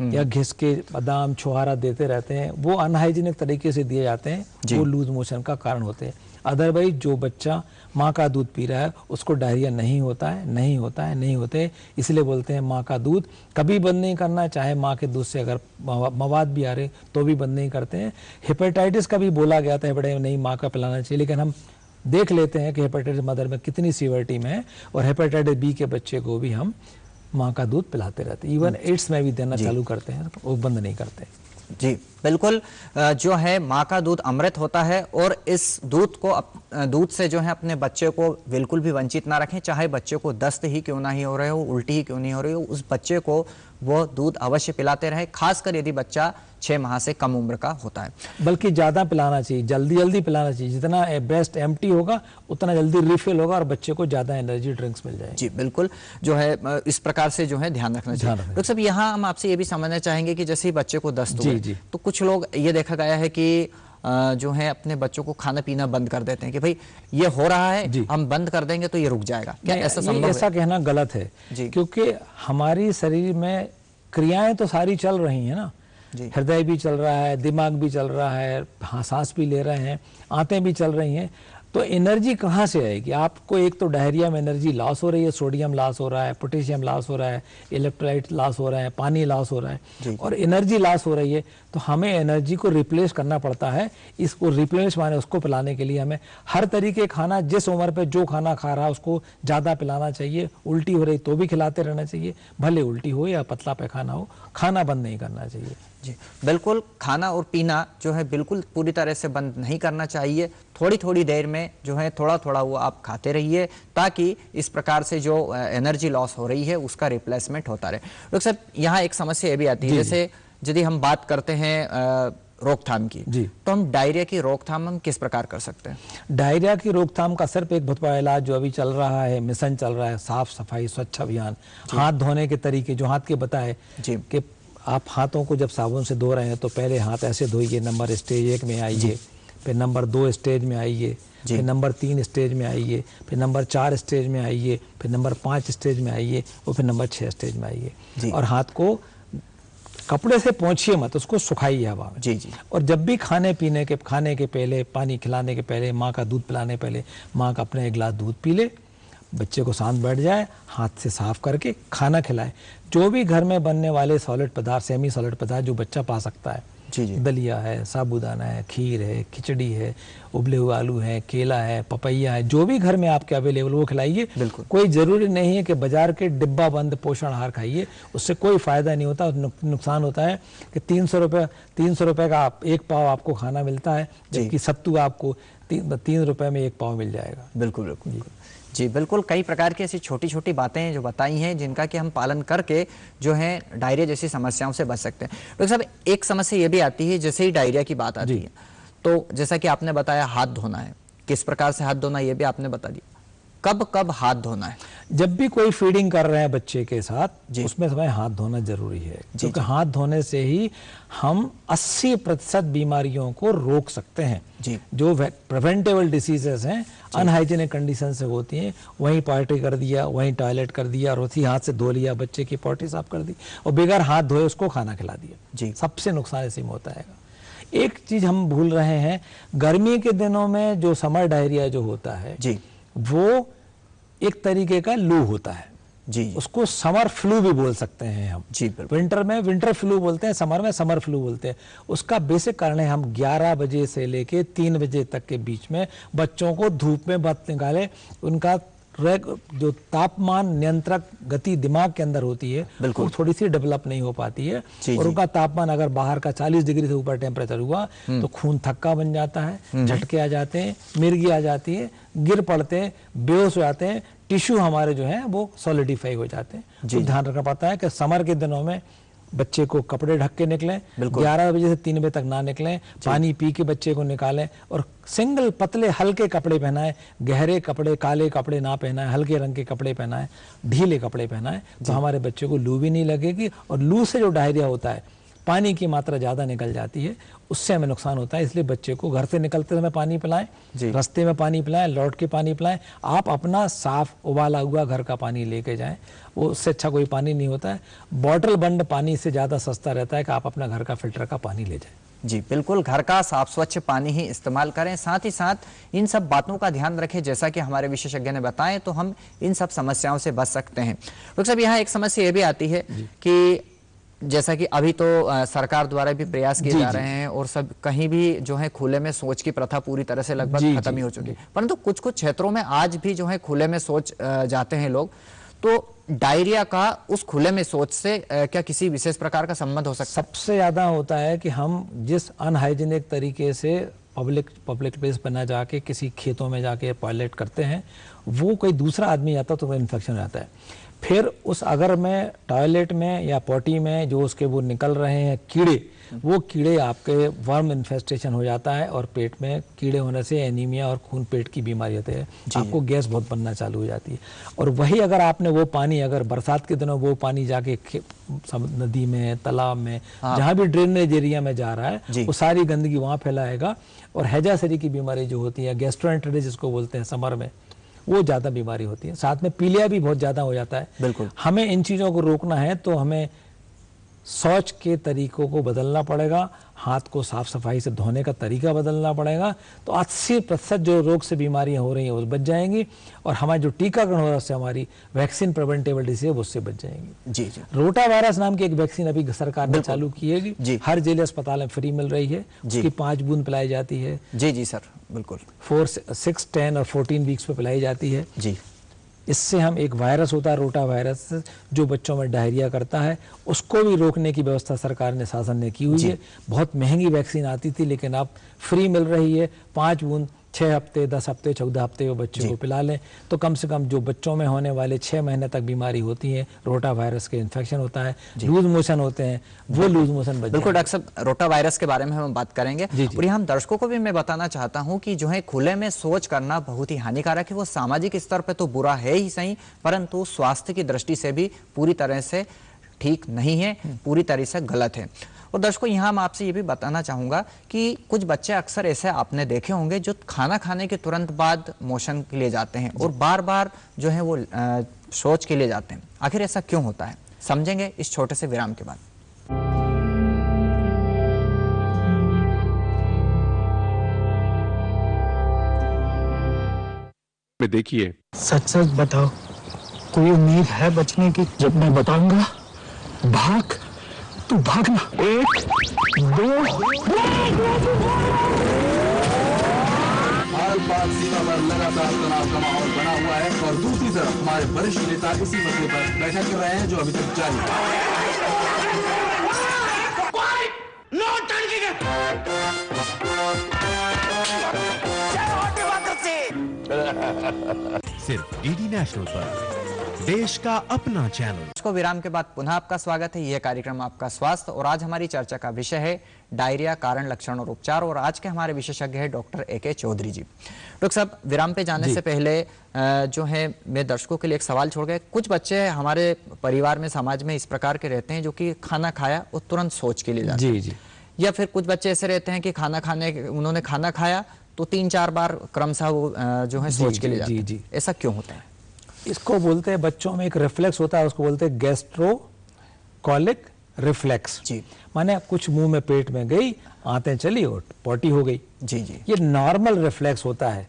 या घिस के बादाम छुहारा देते रहते हैं, वो अनहाइजीनिक तरीके से दिए जाते हैं, वो लूज मोशन का कारण होते हैं। अदरवाइज जो बच्चा माँ का दूध पी रहा है उसको डायरिया नहीं होता है, नहीं होता है, नहीं होते। इसलिए बोलते हैं माँ का दूध कभी बंद नहीं करना, चाहे माँ के दूध से अगर मवाद भी आ रहे तो भी बंद नहीं करते हैं। हेपेटाइटिस का भी बोला गया था बड़े नहीं माँ का पिलाना चाहिए, लेकिन हम देख लेते हैं कि हेपेटाइटिस मदर में कितनी सीवियरिटी में है, और हेपेटाइटिस बी के बच्चे को भी हम माँ का दूध पिलाते रहते हैं। इवन एड्स में भी देना चालू करते हैं, वो बंद नहीं करते। जी बिल्कुल, जो है माँ का दूध अमृत होता है, और इस दूध से जो है अपने बच्चे को बिल्कुल भी वंचित ना रखें। चाहे बच्चे को दस्त ही क्यों ना ही हो रहे हो, उल्टी ही क्यों नहीं हो रही हो, उस बच्चे को वो दूध अवश्य पिलाते रहे, खासकर यदि बच्चा 6 माह से कम उम्र का होता है। बल्कि ज़्यादा पिलाना चाहिए, जल्दी जल्दी पिलाना चाहिए। जितना ब्रेस्ट एम्प्टी होगा उतना जल्दी रिफिल होगा और बच्चे को ज़्यादा एनर्जी ड्रिंक्स मिल जाएंगे। जी बिल्कुल, जो है इस प्रकार से जो है ध्यान रखना चाहिए। डॉक्टर साहब, यहाँ हम आपसे ये भी समझना चाहेंगे कि जैसे ही बच्चे को दस्त हुए तो कुछ लोग ये देखा गया है कि जो है अपने बच्चों को खाना पीना बंद कर देते हैं कि भाई ये हो रहा है, हम बंद कर देंगे तो ये रुक जाएगा। क्या ऐसा संभव है? ऐसा कहना गलत है, क्योंकि हमारी शरीर में क्रियाएं तो सारी चल रही हैं ना, हृदय भी चल रहा है, दिमाग भी चल रहा है, सांस भी ले रहे हैं, आंतें भी चल रही हैं, तो एनर्जी कहाँ से आएगी? आपको एक तो डायरिया में एनर्जी लॉस हो रही है, सोडियम लॉस हो रहा है, पोटेशियम लॉस हो रहा है, इलेक्ट्रोलाइट लॉस हो रहा है, पानी लॉस हो रहा है, और एनर्जी लॉस हो रही है, तो हमें एनर्जी को रिप्लेस करना पड़ता है। इसको रिप्लेस माने उसको पिलाने के लिए हमें हर तरीके खाना, जिस उम्र पे जो खाना खा रहा है उसको ज़्यादा पिलाना चाहिए। उल्टी हो रही तो भी खिलाते रहना चाहिए, भले उल्टी हो या पतला पैखाना हो, खाना बंद नहीं करना चाहिए। जी बिल्कुल, खाना और पीना जो है बिल्कुल पूरी तरह से बंद नहीं करना चाहिए। थोड़ी थोड़ी देर में जो है थोड़ा थोड़ा वो आप खाते रहिए, ताकि इस प्रकार से जो एनर्जी लॉस हो रही है उसका रिप्लेसमेंट होता रहे। डॉक्टर साहब, यहाँ एक समस्या ये भी आती है, जैसे यदि हम बात करते हैं रोकथाम की, तो हम डायरिया की रोकथाम हम किस प्रकार कर सकते हैं? डायरिया की रोकथाम का सिर्फ एक बहुत बड़ा इलाज जो अभी चल रहा है, मिशन चल रहा है, साफ सफाई स्वच्छ अभियान। हाथ धोने के तरीके जो हाथ के बताए कि आप हाथों को जब साबुन से धो रहे हैं तो पहले हाथ ऐसे धोइए, नंबर स्टेज 1 में आइए, फिर नंबर 2 स्टेज में आइए, फिर नंबर 3 स्टेज में आइए, फिर नंबर 4 स्टेज में आइए, फिर नंबर 5 स्टेज में आइए, और फिर नंबर 6 स्टेज में आइए। और हाथ को कपड़े से पोंछिए मत, उसको सुखाइए हवा में। और जब भी खाने के पहले, पानी खिलाने के पहले, माँ का दूध पिलाने पहले, माँ का अपने एक गिलास दूध पी ले, बच्चे को शांत बैठ जाए, हाथ से साफ करके खाना खिलाए। जो भी घर में बनने वाले सॉलिड पदार्थ, सेमी सॉलिड पदार्थ जो बच्चा पा सकता है, दलिया है, साबूदाना है, खीर है, खिचड़ी है, उबले हुए आलू है, केला है, पपैया है, जो भी घर में आपके अवेलेबल वो खिलाइए। कोई जरूरी नहीं है कि बाजार के डिब्बा बंद पोषण आहार खाइए, उससे कोई फायदा नहीं होता। नुकसान होता है कि 300 रुपये का एक पाव आपको खाना मिलता है, जबकि सत्तू आपको 3 रुपये में एक पाव मिल जाएगा। बिल्कुल बिल्कुल जी बिल्कुल, कई प्रकार की ऐसी छोटी छोटी बातें जो बताई हैं, जिनका कि हम पालन करके जो है डायरिया जैसी समस्याओं से बच सकते हैं। डॉक्टर साहब, एक समस्या ये भी आती है, जैसे ही डायरिया की बात आती है तो जैसा कि आपने बताया हाथ धोना है, किस प्रकार से हाथ धोना ये भी आपने बता दिया। कब कब हाथ धोना है? जब भी कोई फीडिंग कर रहे हैं बच्चे के साथ, उसमें समय हाथ धोना जरूरी है, क्योंकि हाथ धोने से ही हम 80% बीमारियों को रोक सकते हैं। जो प्रिवेंटेबल डिसीजेस हैं, अनहाइजीनिक कंडीशन से होती हैं, वहीं पार्टी कर दिया, वहीं टॉयलेट कर दिया, और उसी हाथ से धो लिया, बच्चे की पॉटी साफ कर दी, और बगैर हाथ धोए उसको खाना खिला दिया। सबसे नुकसान इसी में होता है। एक चीज हम भूल रहे हैं, गर्मी के दिनों में जो समर डायरिया जो होता है वो एक तरीके का लू होता है। उसको समर फ्लू भी बोल सकते हैं हम। विंटर में विंटर फ्लू बोलते हैं, समर में समर फ्लू बोलते हैं। उसका बेसिक कारण है हम 11 बजे से लेके 3 बजे तक के बीच में बच्चों को धूप में मत निकालें। उनका जो तापमान नियंत्रक गति दिमाग के अंदर होती है वो थोड़ी सी डेवलप नहीं हो पाती है, और उनका तापमान अगर बाहर का 40 डिग्री से ऊपर टेम्परेचर हुआ तो खून थक्का बन जाता है, झटके आ जाते हैं, मिर्गी आ जाती है, गिर पड़ते हैं, बेहोश हो जाते हैं, टिश्यू हमारे जो है वो सॉलिडिफाई हो जाते हैं। तो ध्यान रखना पड़ता है कि समर के दिनों में बच्चे को कपड़े ढक के निकलें, 11 बजे से 3 बजे तक ना निकलें, पानी पी के बच्चे को निकालें, और सिंगल पतले हल्के कपड़े पहनाएं, गहरे कपड़े काले कपड़े ना पहनाएं, हल्के रंग के कपड़े पहनाएं, ढीले कपड़े पहनाएं, तो हमारे बच्चे को लू भी नहीं लगेगी। और लू से जो डायरिया होता है पानी की मात्रा ज़्यादा निकल जाती है, उससे हमें नुकसान होता है। इसलिए बच्चे को घर से निकलते समय पानी पिलाएं, रास्ते में पानी पिलाएं, लौट के पानी पिलाएं। आप अपना साफ उबाला हुआ घर का पानी लेके जाएं, वो उससे अच्छा कोई पानी नहीं होता है। बॉटल बंद पानी से ज़्यादा सस्ता रहता है कि आप अपना घर का फिल्टर का पानी ले जाएं। जी बिल्कुल, घर का साफ स्वच्छ पानी ही इस्तेमाल करें। साथ ही साथ इन सब बातों का ध्यान रखें, जैसा कि हमारे विशेषज्ञ ने बताएं, तो हम इन सब समस्याओं से बच सकते हैं। डॉक्टर साहब, यहाँ एक समस्या ये भी आती है कि जैसा कि अभी तो सरकार द्वारा भी प्रयास किए जा रहे हैं और सब कहीं भी जो है खुले में शौच की प्रथा पूरी तरह से लगभग खत्म ही हो चुकी है, परंतु कुछ कुछ क्षेत्रों में आज भी जो है खुले में शौच जाते हैं लोग। तो डायरिया का उस खुले में शौच से क्या किसी विशेष प्रकार का संबंध हो सकता है? सबसे ज्यादा होता है कि हम जिस अनहाइजीनिक तरीके से पब्लिक प्लेस पर ना जाके किसी खेतों में जाके टॉयलेट करते हैं, वो कोई दूसरा आदमी आता तो इन्फेक्शन आता है। फिर उस अगर में टॉयलेट में या पॉटी में जो उसके वो निकल रहे हैं कीड़े, वो कीड़े आपके वर्म इन्फेस्टेशन हो जाता है और पेट में कीड़े होने से एनीमिया और खून पेट की बीमारी होती है, आपको गैस बहुत बनना चालू हो जाती है। और वही अगर आपने वो पानी, अगर बरसात के दिनों वो पानी जाके नदी में, तालाब में, जहाँ भी ड्रेनेज एरिया में जा रहा है, वो सारी गंदगी वहाँ फैलाएगा और हैजासरी की बीमारी जो होती है, गैस्ट्रोएंटेरिटिस जिसको बोलते हैं समर में, वो ज़्यादा बीमारी होती है। साथ में पीलिया भी बहुत ज़्यादा हो जाता है। बिल्कुल, हमें इन चीज़ों को रोकना है तो हमें शौच के तरीकों को बदलना पड़ेगा, हाथ को साफ सफाई से धोने का तरीका बदलना पड़ेगा, तो 80% जो रोग से बीमारियां हो रही हैं वो बच जाएंगी और हमारा जो टीकाकरण हो रहा है उससे हमारी वैक्सीन प्रिवेंटेबल डिसीज उससे बच जाएंगी। जी जी, रोटा वायरस नाम की एक वैक्सीन अभी सरकार ने चालू की है, हर जिले अस्पताल में फ्री मिल रही है, उसकी 5 बूंद पिलाई जाती है। जी जी सर, बिल्कुल 4, 6, 10 और 14 वीक्स पे पिलाई जाती है। जी, इससे हम एक वायरस होता है रोटा वायरस जो बच्चों में डायरिया करता है, उसको भी रोकने की व्यवस्था सरकार ने, शासन ने की हुई है। बहुत महंगी वैक्सीन आती थी लेकिन अब फ्री मिल रही है। 5 बूंद 6 हफ्ते, 10 हफ्ते, 14 हफ्ते वो बच्चे को पिला लें तो कम से कम जो बच्चों में होने वाले 6 महीने तक बीमारी होती है, रोटा वायरस के इन्फेक्शन होता है, लूज मोशन होते हैं, वो लूज मोशन बच। बिल्कुल डॉक्टर साहब, रोटा वायरस के बारे में हम बात करेंगे। और यहाँ दर्शकों को भी मैं बताना चाहता हूँ कि जो है खुले में शौच करना बहुत ही हानिकारक है। वो सामाजिक स्तर पर तो बुरा है ही सही, परंतु स्वास्थ्य की दृष्टि से भी पूरी तरह से ठीक नहीं है, पूरी तरह से गलत है। और दर्शकों, यहाँ मैं आपसे ये भी बताना चाहूँगा कि कुछ बच्चे अक्सर ऐसे आपने देखे होंगे जो खाना खाने के तुरंत बाद मोशन के लिए जाते हैं और बार बार जो है वो शौच के लिए जाते हैं। आखिर ऐसा क्यों होता है, समझेंगे इस छोटे से विराम के बाद। देखिए, सच सच बताओ, कोई उम्मीद है बचने की? जब मैं बताऊंगा भाग तो भागना। 1, 2, भारत पाक सीमा पर लगातार तनाव का माहौल बना हुआ है और दूसरी तरफ हमारे वरिष्ठ नेता इसी मसले पर बैठक कर रहे हैं जो अभी तक जारी है। सिर्फ डीडी नेशनल पर, देश का अपना चैनल। इसको विराम के बाद पुनः आपका स्वागत है। यह कार्यक्रम आपका स्वास्थ्य, और आज हमारी चर्चा का विषय है डायरिया, कारण, लक्षण और उपचार। और आज के हमारे विशेषज्ञ हैं डॉक्टर AK चौधरी जी। डॉक्टर साहब, विराम पे जाने से पहले जो है मैं दर्शकों के लिए एक सवाल छोड़ गया। कुछ बच्चे हमारे परिवार में, समाज में इस प्रकार के रहते हैं जो कि खाना खाया और तुरंत शौच के लिए जाते हैं। जी, या फिर कुछ बच्चे ऐसे रहते हैं कि उन्होंने खाना खाया तो 3-4 बार क्रमशः वो जो है शौच के लिए जाते हैं। ऐसा क्यों होता है? इसको बोलते हैं, बच्चों में एक रिफ्लेक्स होता है, उसको बोलते हैं गैस्ट्रोकोलिक रिफ्लेक्स। माने कुछ मुंह में, पेट में गई, आंतें चली और पॉटी हो गई। ये नॉर्मल रिफ्लेक्स होता है,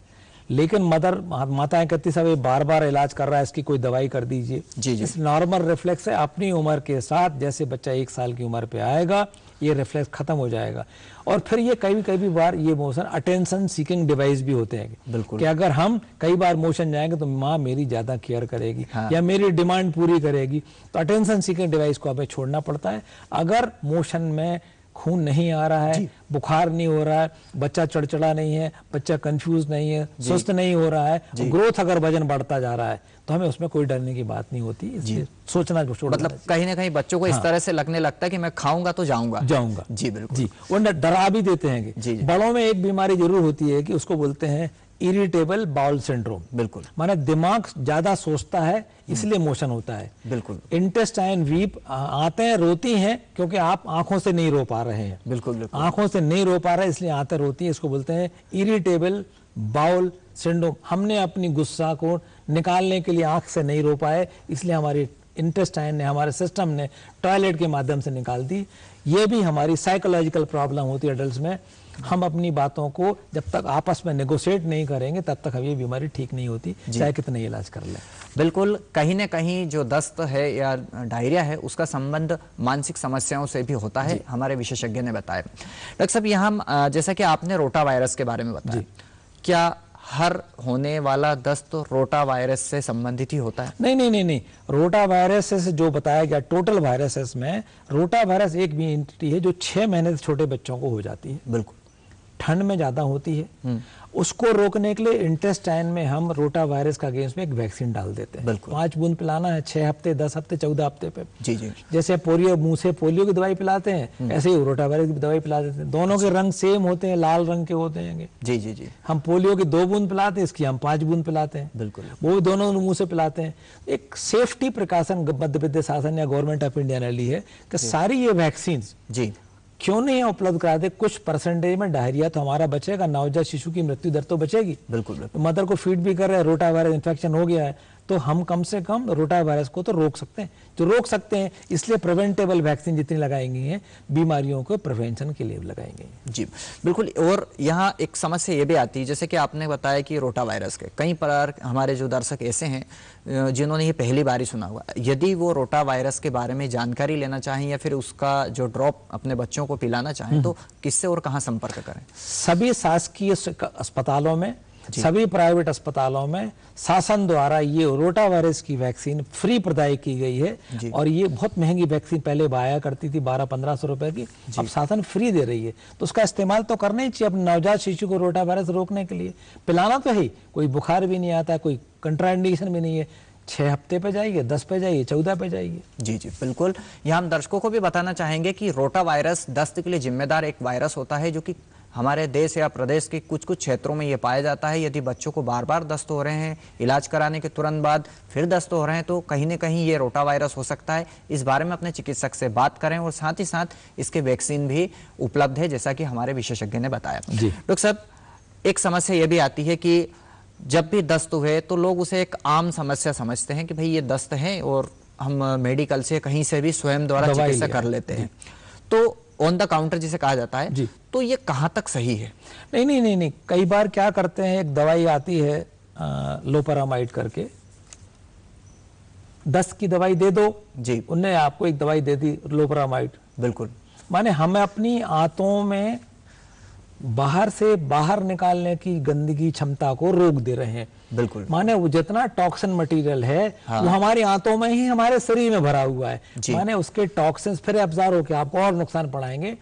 लेकिन माताएं कहती साहब ये बार बार इलाज कर रहा है, इसकी कोई दवाई कर दीजिए। इस नॉर्मल रिफ्लेक्स है, अपनी उम्र के साथ जैसे बच्चा 1 साल की उम्र पे आएगा ये रिफ्लेक्स खत्म हो जाएगा। और फिर ये कई बार ये मोशन अटेंशन सीकिंग डिवाइस भी होते हैं। बिल्कुल, कि अगर हम कई बार मोशन जाएंगे तो माँ मेरी ज्यादा केयर करेगी, या मेरी डिमांड पूरी करेगी, तो अटेंशन सीकिंग डिवाइस को हमें छोड़ना पड़ता है। अगर मोशन में खून नहीं आ रहा है, बुखार नहीं हो रहा है, बच्चा चढ़चढ़ा नहीं है, बच्चा कंफ्यूज नहीं है, सुस्त नहीं हो रहा है, ग्रोथ अगर वजन बढ़ता जा रहा है, तो हमें उसमें कोई डरने की बात नहीं होती। इसलिए सोचना मतलब कहीं ना कहीं बच्चों को इस तरह से लगने लगता है कि मैं खाऊंगा तो जाऊंगा। जी बिल्कुल जी, वो डरा भी देते हैं। बड़ों में एक बीमारी जरूर होती है कि उसको बोलते हैं इरिटेबल बाउल सिंड्रोम। बिल्कुल, माने दिमाग ज्यादा सोचता है इसलिए मोशन होता है। बिल्कुल, इंटेस्टाइन वीप आते हैं रोती हैं क्योंकि आप आंखों से नहीं रो पा रहे हैं। बिल्कुल, बिल्कुल, आंखों से नहीं रो पा रहे इसलिए आंतें रोती है। इसको बोलते हैं इरिटेबल बाउल सिंड्रोम। हमने अपनी गुस्सा को निकालने के लिए आंख से नहीं रो पाए इसलिए हमारी इंटेस्टाइन ने, हमारे सिस्टम ने टॉयलेट के माध्यम से निकाल दी। ये भी हमारी साइकोलॉजिकल प्रॉब्लम होती है एडल्ट्स में। हम अपनी बातों को जब तक आपस में नेगोशिएट नहीं करेंगे तब तक ये बीमारी ठीक नहीं होती, चाहे कितना इलाज कर लें। बिल्कुल, कहीं ना कहीं जो दस्त है या डायरिया है उसका संबंध मानसिक समस्याओं से भी होता है, हमारे विशेषज्ञ ने बताया। डॉक्टर साहब, यहाँ जैसा कि आपने रोटा वायरस के बारे में बताया, क्या हर होने वाला दस्त रोटा वायरस से संबंधित ही होता है? नहीं। रोटा वायरस से जो बताया गया टोटल वायरसेस में रोटा वायरस एक भी एंटिटी है जो 6 महीने से छोटे बच्चों को हो जाती है। बिल्कुल, ठंड में ज्यादा होती है। उसको रोकने के लिए इंटेस्टाइन में हम रोटा वायरस का अगेंस्ट में एक वैक्सीन डाल देते हैं। 5 बूंद पिलाना है 6 हफ्ते, 10 हफ्ते, 14 हफ्ते पे। जी जी। जैसे पोलियो, मुंह से पोलियो की दवाई पिलाते हैं ऐसे ही रोटा वायरस की दवाई पिला देते हैं। दोनों के रंग सेम होते हैं, लाल रंग के होते हैं। जी जी जी। हम पोलियो की 2 बूंद पिलाते हैं, इसकी हम 5 बूंद पिलाते हैं। बिल्कुल, वो दोनों मुंह से पिलाते हैं। एक सेफ्टी प्रिकॉशन मध्य प्रदेश शासन या गवर्नमेंट ऑफ इंडिया ने ली है कि सारी ये वैक्सीन जी क्यों नहीं उपलब्ध करा दे। कुछ परसेंटेज में डायरिया तो हमारा बचेगा, नवजात शिशु की मृत्यु दर तो बचेगी। बिल्कुल, बिल्कुल। मदर को फीड भी कर रहे हैं, रोटा वायरस इन्फेक्शन हो गया है तो हम कम से कम रोटा वायरस को तो रोक सकते हैं, जो रोक सकते हैं। इसलिए प्रिवेंटेबल वैक्सीन जितनी लगाएंगे हैं बीमारियों को प्रिवेंशन के लिए लगाएंगे। जी बिल्कुल। और यहाँ एक समस्या ये भी आती है, जैसे कि आपने बताया कि रोटा वायरस के कई प्रकार, हमारे जो दर्शक ऐसे हैं जिन्होंने ये पहली बार ही सुना हुआ, यदि वो रोटा वायरस के बारे में जानकारी लेना चाहें या फिर उसका जो ड्रॉप अपने बच्चों को पिलाना चाहें तो किससे और कहाँ संपर्क करें? सभी शासकीय अस्पतालों में, सभी प्राइवेट अस्पतालों में शासन द्वारा ये रोटा वायरस की वैक्सीन फ्री प्रदाय की गई है। और ये बहुत महंगी वैक्सीन पहले आया करती थी 1200-1500 रुपए की, अब शासन फ्री दे रही है तो उसका इस्तेमाल तो करना ही चाहिए अपने नवजात शिशु को रोटा वायरस रोकने के लिए। पिलाना तो है, कोई बुखार भी नहीं आता, कोई कंट्राइंडिकेशन भी नहीं है। 6 हफ्ते पे जाइए, 10 पे जाइए, 14 पे जाइए। जी जी बिल्कुल। यहाँ हम दर्शकों को भी बताना चाहेंगे कि रोटा वायरस दस्त के लिए जिम्मेदार एक वायरस होता है जो कि हमारे देश या प्रदेश के कुछ कुछ क्षेत्रों में ये पाया जाता है। यदि बच्चों को बार बार दस्त हो रहे हैं, इलाज कराने के तुरंत बाद फिर दस्त हो रहे हैं तो कहीं ना कहीं ये रोटा वायरस हो सकता है। इस बारे में अपने चिकित्सक से बात करें और साथ ही साथ इसके वैक्सीन भी उपलब्ध है जैसा कि हमारे विशेषज्ञ ने बताया। डॉक्टर साहब, एक समस्या ये भी आती है कि जब भी दस्त हुए तो लोग उसे एक आम समस्या समझते हैं कि भाई ये दस्त है और हम मेडिकल से कहीं से भी स्वयं द्वारा चिकित्सा कर लेते हैं, तो ऑन द काउंटर जिसे कहा जाता है, तो ये कहाँ तक सही है? नहीं। कई बार क्या करते हैं, एक दवाई आती है लोपेरामाइड करके, दस्त की दवाई दे दो जी, उन्हें आपको एक दवाई दे दी लोपेरामाइड। बिल्कुल, माने हमें अपनी आंतों में बाहर से बाहर निकालने की गंदगी क्षमता को रोक दे रहे हैं। बिल्कुल, माने वो जितना टॉक्सिन मटेरियल है वो हमारी आंतों में ही हमारे शरीर में भरा हुआ है। माने उसके टॉक्सिन्स फिर एब्जॉर्ब होकर आपको और नुकसान पहुंचाएंगे।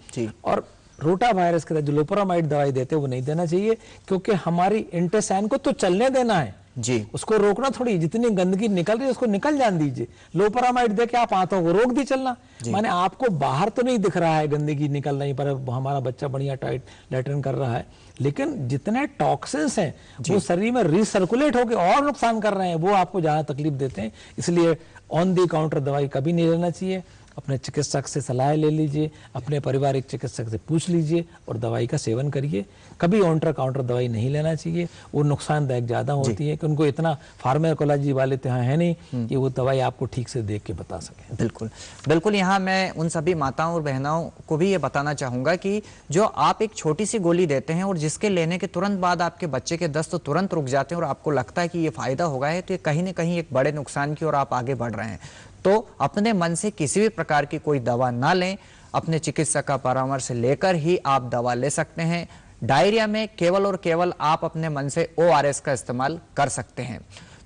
और रोटा वायरस के जो लोपेरामाइड दवाई देते हैं वो नहीं देना चाहिए, क्योंकि हमारी इंटेस्टाइन को तो चलने देना है जी, उसको रोकना थोड़ी। जितनी गंदगी निकल रही है उसको निकल जान दीजिए। लोपेरामाइड देके आप आंतों को रोक दी चलना। माने आपको बाहर तो नहीं दिख रहा है गंदगी निकल रही, पर हमारा बच्चा बढ़िया टाइट लैट्रिन कर रहा है, लेकिन जितने टॉक्सिन्स हैं वो शरीर में रिसर्कुलेट होकर और नुकसान कर रहे हैं, वो आपको ज्यादा तकलीफ देते हैं। इसलिए ऑन दी काउंटर दवाई कभी नहीं लेना चाहिए। अपने चिकित्सक से सलाह ले लीजिए, अपने पारिवारिक चिकित्सक से पूछ लीजिए और दवाई का सेवन करिए। कभी ऑन काउंटर दवाई नहीं लेना चाहिए, वो नुकसानदायक ज़्यादा होती है कि उनको इतना फार्माकोलॉजी वाले तो है नहीं कि वो दवाई आपको ठीक से देख के बता सकें। बिल्कुल बिल्कुल। यहाँ मैं उन सभी माताओं और बहनों को भी ये बताना चाहूँगा कि जो आप एक छोटी सी गोली देते हैं और जिसके लेने के तुरंत बाद आपके बच्चे के दस्त तुरंत रुक जाते हैं और आपको लगता है कि ये फ़ायदा होगा है, तो ये कहीं ना कहीं एक बड़े नुकसान की ओर आप आगे बढ़ रहे हैं। तो अपने मन से किसी भी प्रकार की कोई दवा ना लें, अपने चिकित्सक का परामर्श लेकर ही आप दवा ले सकते हैं। डायरिया में केवल और केवल आप अपने मन से ORS का इस्तेमाल कर सकते हैं,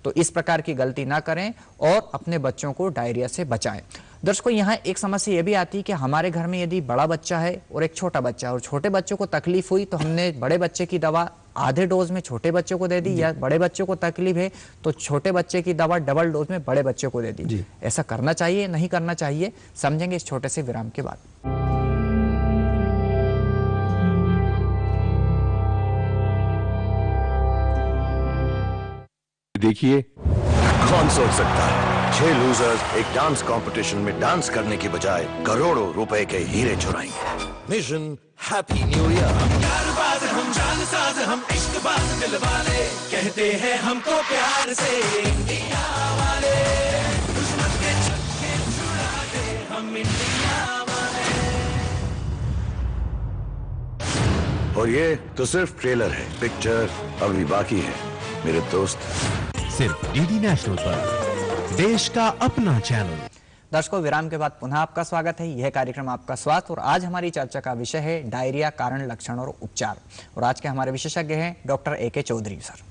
तो इस प्रकार की गलती ना करें और अपने बच्चों को डायरिया से बचाएं। दर्शकों, यहाँ एक समस्या ये भी आती है कि हमारे घर में यदि बड़ा बच्चा है और एक छोटा बच्चा है और छोटे बच्चों को तकलीफ हुई तो हमने बड़े बच्चे की दवा आधे डोज में छोटे बच्चों को दे दी, या बड़े बच्चे को तकलीफ है तो छोटे बच्चे की दवा डबल डोज में बड़े बच्चे को दे दी। ऐसा करना चाहिए, नहीं करना चाहिए, समझेंगे इस छोटे से विराम के बाद। देखिए। कौन सोच सकता है 6 लूजर्स एक डांस कंपटीशन में डांस करने की बजाय करोड़ों रुपए के हीरे चुराएंगे। Mission Happy New Year. यारबाज हम जानसाज हम इश्कबाज दिल वाले, कहते हैं हमको प्यार से इंडिया वाले, दुश्मन के छक्के छुड़ाते हम इंडिया वाले। और ये तो सिर्फ ट्रेलर है, पिक्चर अभी बाकी है मेरे दोस्त। सिर्फ डीडी नेशनल पर, देश का अपना चैनल। दर्शकों, विराम के बाद पुनः आपका स्वागत है। यह कार्यक्रम आपका स्वास्थ्य और आज हमारी चर्चा का विषय है डायरिया, कारण, लक्षण और उपचार। और आज के हमारे विशेषज्ञ हैं doctor A K. Chaudhary sir.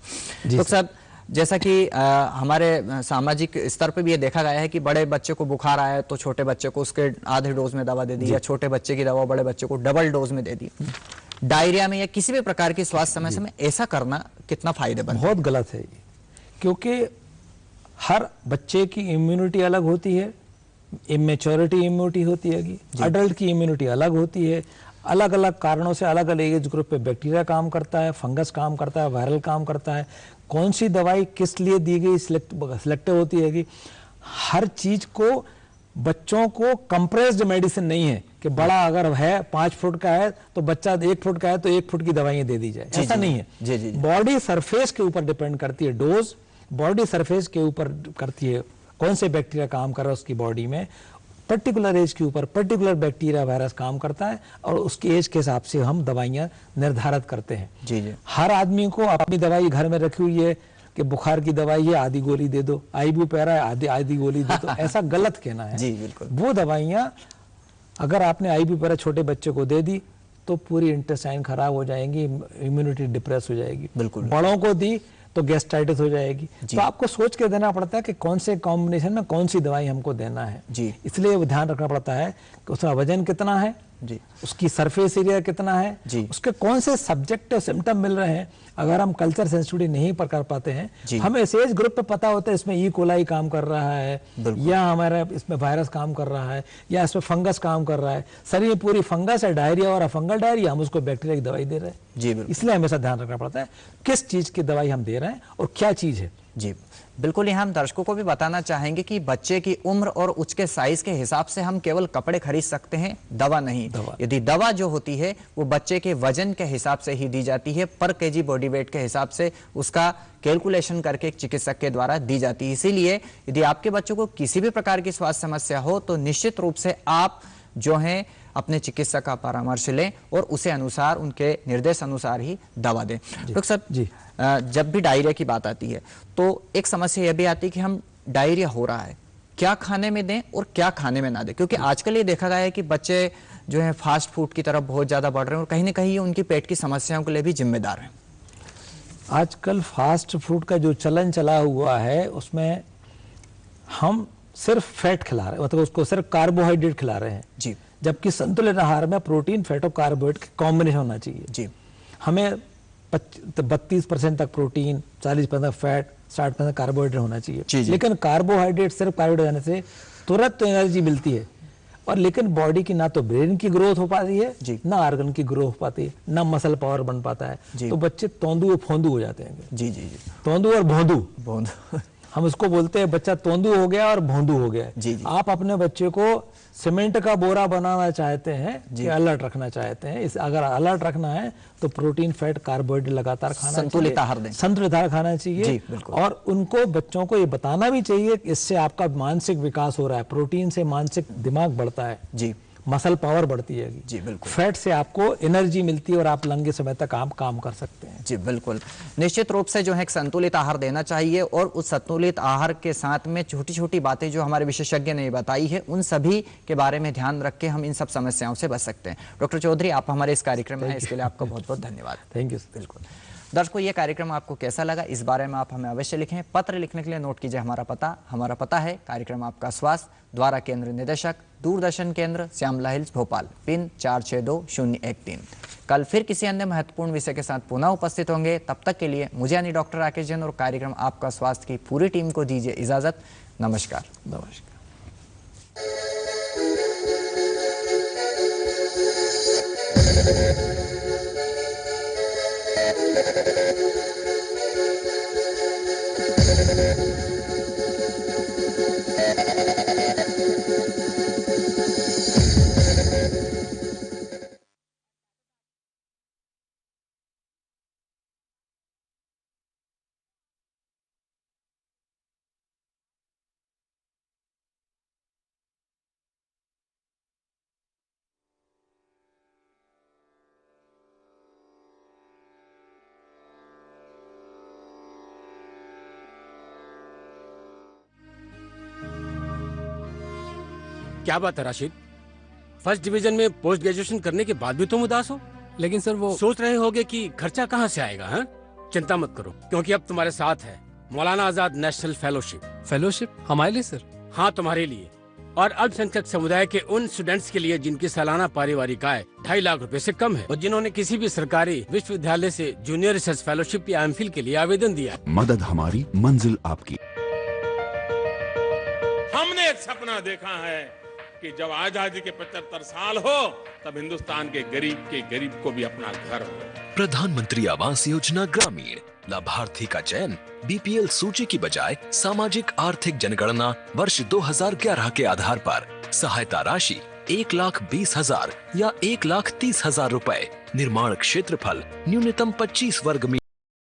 Doctor साहब, जैसा कि हमारे सामाजिक स्तर पर भी ये देखा गया है कि बड़े बच्चे को बुखार आया तो छोटे बच्चे को उसके आधे डोज में दवा दे दी, या छोटे बच्चे की दवा बड़े बच्चे को डबल डोज में दे दी। डायरिया में या किसी भी प्रकार की स्वास्थ्य समस्या में ऐसा करना कितना फायदेमंद? बहुत गलत है, क्योंकि हर बच्चे की इम्यूनिटी अलग होती है, इमेच्योरिटी इम्यूनिटी होती है, अडल्ट की इम्यूनिटी अलग होती है। अलग अलग कारणों से अलग अलग एज ग्रुप पे बैक्टीरिया काम करता है, फंगस काम करता है, वायरल काम करता है। कौन सी दवाई किस लिए दी गई सिलेक्टिव होती है कि हर चीज को, बच्चों को कंप्रेस्ड मेडिसिन नहीं है कि बड़ा अगर है 5 फुट का है तो बच्चा 1 फुट का है तो 1 फुट की दवाइयां दे दी जाए, ऐसा नहीं है। बॉडी सरफेस के ऊपर डिपेंड करती है डोज, बॉडी सरफेस के ऊपर करती है कौन से बैक्टीरिया काम कर रहा है उसकी बॉडी में, पर्टिकुलर एज के ऊपर पर्टिकुलर बैक्टीरिया वायरस काम करता है और उसकी एज के हिसाब से हम दवाइयां निर्धारित करते हैं। हर आदमी को अपनी दवाई घर में रखी हुई है कि बुखार की दवाई है आधी गोली दे दो, आइबुपेरा है आधी गोली दे दो, ऐसा गलत कहना है। जी बिल्कुल। वो दवाइयां अगर आपने आइबुपेरा छोटे बच्चे को दे दी तो पूरी इंटेस्टाइन खराब हो जाएंगी, इम्यूनिटी डिप्रेस हो जाएगी। बिल्कुल। बड़ों को दी तो गैस्ट्राइटिस हो जाएगी। तो आपको सोच के देना पड़ता है कि कौन से कॉम्बिनेशन में कौन सी दवाई हमको देना है। इसलिए वो ध्यान रखना पड़ता है कि उसका वजन कितना है, उसकी सरफेस एरिया कितना है, उसके कौन से सब्जेक्ट और सिम्टम मिल रहे हैं। अगर हम कल्चर सेंसिटिविटी नहीं पर कर पाते हैं, हमें इस एज ग्रुप पे पता होता है इसमें ई कोलाई काम कर रहा है, या हमारा इसमें वायरस काम कर रहा है, या इसमें फंगस काम कर रहा है। सर ये पूरी फंगस है, डायरिया और फंगल डायरिया, हम उसको बैक्टीरिया की दवाई दे रहे हैं। इसलिए हमेशा ध्यान रखना पड़ता है किस चीज की दवाई हम दे रहे हैं और क्या चीज है। जी बिल्कुल। यहाँ हम दर्शकों को भी बताना चाहेंगे कि बच्चे की उम्र और उसके साइज के हिसाब से हम केवल कपड़े खरीद सकते हैं, दवा नहीं। यदि दवा जो होती है वो बच्चे के वजन के हिसाब से ही दी जाती है, पर केजी बॉडी वेट के हिसाब से उसका कैलकुलेशन करके एक चिकित्सक के द्वारा दी जाती है। इसीलिए यदि आपके बच्चों को किसी भी प्रकार की स्वास्थ्य समस्या हो तो निश्चित रूप से आप जो है अपने चिकित्सक का परामर्श लें और उसे अनुसार, उनके निर्देश अनुसार ही दवा दें। डॉक्टर साहब, जब भी डायरिया की बात आती है तो एक समस्या यह भी आती है कि हम डायरिया हो रहा है, क्या खाने में दें और क्या खाने में ना दें, क्योंकि आजकल ये देखा गया है कि बच्चे जो है फास्ट फूड की तरफ बहुत ज्यादा बढ़ रहे हैं और कहीं ना कहीं उनकी पेट की समस्याओं के लिए भी जिम्मेदार हैं। आजकल फास्ट फूड का जो चलन चला हुआ है उसमें हम सिर्फ फैट खिला रहे हैं, मतलब उसको सिर्फ कार्बोहाइड्रेट खिला रहे हैं, जबकि संतुलित आहार में प्रोटीन, फैट और कार्बोहाइड्रेट का कॉम्बिनेशन होना चाहिए। हमें 32% तक प्रोटीन, 40% फैट, 60% कार्बोहाइड्रेट होना चाहिए। लेकिन कार्बोहाइड्रेट सिर्फ कार्बोहाइड्रेट होने से तुरंत तो एनर्जी मिलती है, और लेकिन बॉडी की ना तो ब्रेन की ग्रोथ हो पाती है, ना ऑर्गन की ग्रोथ हो पाती है, ना मसल पावर बन पाता है। तो बच्चे तोंदू और फोंदू हो जाते हैं। तोंदू और भोंदू हम उसको बोलते हैं, बच्चा तोंदू हो गया और भोंदू हो गया। आप अपने बच्चे को सीमेंट का बोरा बनाना चाहते हैं कि अलर्ट रखना चाहते हैं, अगर अलर्ट रखना है तो प्रोटीन, फैट, कार्बोहाइड्रेट लगातार खाना, संतुलित आहार दें, संतुलित आहार खाना चाहिए। और उनको, बच्चों को ये बताना भी चाहिए कि इससे आपका मानसिक विकास हो रहा है। प्रोटीन से मानसिक दिमाग बढ़ता है, मसल पावर बढ़ती है। जी बिल्कुल। फैट से आपको एनर्जी मिलती है और आप लंबे समय तक आप काम कर सकते हैं। जी बिल्कुल। निश्चित रूप से जो है एक संतुलित आहार देना चाहिए, और उस संतुलित आहार के साथ में छोटी छोटी बातें जो हमारे विशेषज्ञ ने बताई है उन सभी के बारे में ध्यान रख के हम इन सब समस्याओं से बच सकते हैं। डॉक्टर चौधरी, आप हमारे इस कार्यक्रम में हैं, इसके लिए आपका बहुत बहुत धन्यवाद। Thank you. बिल्कुल। दर्शकों, ये कार्यक्रम आपको कैसा लगा इस बारे में आप हमें अवश्य लिखें। पत्र लिखने के लिए नोट कीजिए हमारा पता है कार्यक्रम आपका स्वास्थ्य, द्वारा केंद्र निदेशक, दूरदर्शन केंद्र, श्यामला हिल्स, भोपाल, पिन 462013। कल फिर किसी अन्य महत्वपूर्ण विषय के साथ पुनः उपस्थित होंगे। तब तक के लिए मुझे यानी डॉक्टर राकेश जैन और कार्यक्रम आपका स्वास्थ्य की पूरी टीम को दीजिए इजाजत। नमस्कार। नमस्कार। क्या बात है राशिद, फर्स्ट डिवीजन में पोस्ट ग्रेजुएशन करने के बाद भी तुम उदास हो? लेकिन सर वो सोच रहे होगे कि खर्चा कहाँ से आएगा? हाँ, चिंता मत करो, क्योंकि अब तुम्हारे साथ है Maulana Azad national fellowship. Fellowship हमारे लिए सर? हाँ, तुम्हारे लिए और अल्पसंख्यक समुदाय के उन स्टूडेंट्स के लिए जिनकी सालाना पारिवारिक आय 2.5 लाख रुपए से कम है और जिन्होंने किसी भी सरकारी विश्वविद्यालय से जूनियर रिसर्च फेलोशिप या एमफिल के लिए आवेदन दिया। मदद हमारी, मंजिल आपकी। हमने एक सपना देखा है कि जब आजादी के 75 साल हो तब हिंदुस्तान के गरीब को भी अपना घर हो। प्रधानमंत्री आवास योजना ग्रामीण लाभार्थी का चयन बीपीएल सूची की बजाय सामाजिक आर्थिक जनगणना वर्ष 2011 के आधार पर। सहायता राशि 1,20,000 या 1,30,000 रुपए। निर्माण क्षेत्रफल न्यूनतम 25 वर्ग मीटर।